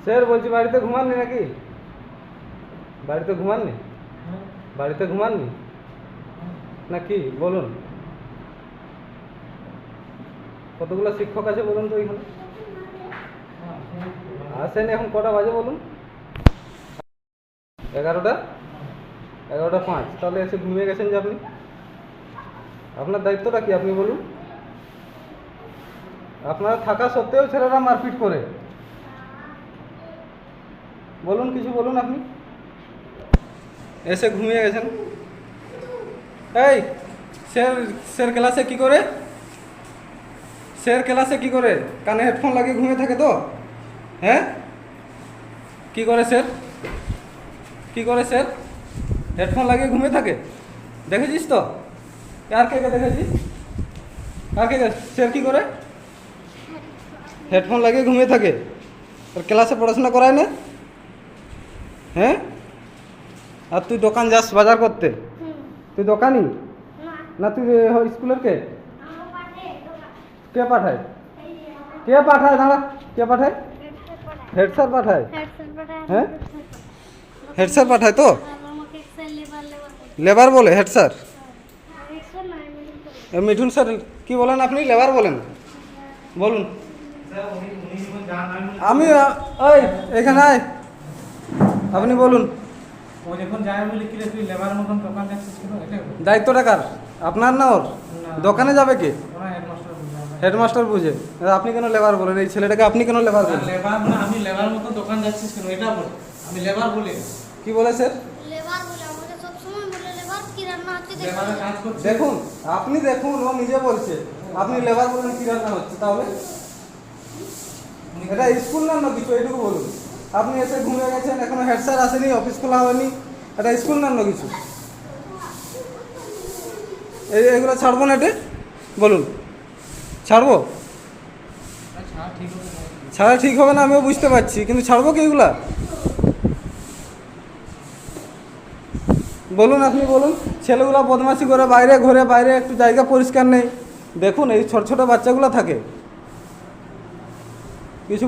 Sir বলছি বাড়িতে ঘুমাননি নাকি? বাড়িতে ঘুমাননি? বাড়িতে ঘুমাননি নাকি বলুন? কতগুলো শিক্ষক আছে বলুন তো এখানে? আসেন, এখন কটা বাজে বলুন? 11টা 11টা 5। তাহলে এসে ঘুমিয়ে গেছেন যে আপনি? আপনার দায়িত্বটা কি আপনি বলুন? আপনারা থাকা সত্ত্বেও ছেলেরা মারপিট করে, বলুন কিছু বলুন। আপনি এসে ঘুমিয়ে গেছেন। এই স্যার, স্যার ক্লাসে কি করে? স্যার ক্লাসে কি করে? কানে হেডফোন লাগিয়ে ঘুমিয়ে থাকে তো? হ্যাঁ, কি করে স্যার? কি করে স্যার? হেডফোন লাগিয়ে ঘুমিয়ে থাকে, দেখেছিস তো? আর কে কে দেখেছিস? আর কে কে? স্যার কি করে? হেডফোন লাগিয়ে ঘুমিয়ে থাকে। আর ক্লাসে পড়াশোনা করায় না? হ্যাঁ, আর তুই দোকান যাস বাজার করতে? তুই দোকানি না? তুই স্কুলের কে? কে পাঠায়? কে পাঠায়? দাঁড়া, কে পাঠায়? হেড স্যার পাঠায়? হ্যাঁ, হেড স্যার পাঠায় তো? লেবার বলে হেড স্যার? মিঠুন স্যার কি বলেন আপনি? লেবার বলেন? বলুন। আমি ওই এখানে আয়, আপনি বলুন। দায়িত্বটা কার? আপনার না ওর? দোকানে যাবে কে? হেডমাস্টার বুঝে। আপনি কেন লেবার বলেন? এই ছেলেটাকে আপনি কেন লেবার বলেন? লেবার না, আমি লেবার মতো দোকান যাচ্ছিস কেন এটা বল। আমি লেবার বলি। কি বলে স্যার? লেবার বলে আমাকে সব সময় বলে লেবার কি রান্না হচ্ছে লেবারে কাজ করছি। দেখুন, আপনি দেখুন, ও নিজে বলছে আপনি লেবার বলেন কি রান্না হচ্ছে। তাহলে এটা স্কুল না কিছু, এইটুকু বলুন। আপনি এসে ঘুমিয়ে গেছেন, এখনো হেড স্যার আসেনি, অফিস খোলা হয়নি, এটা স্কুল না কিছু? এগুলো ছাড়বো না এটা বলুন? ছাড়বো? আচ্ছা ঠিক আছে, ছাড়া ঠিক হবে না আমিও বুঝতে পারছি, কিন্তু ছাড়বো কি এগুলা? বলুন, আপনি বলুন। ছেলেগুলো বদমাশি করে বাইরে ঘরে, বাইরে একটু জায়গা পরিষ্কার নেই। দেখুন এই ছোট ছোট বাচ্চাগুলো থাকে, কিছু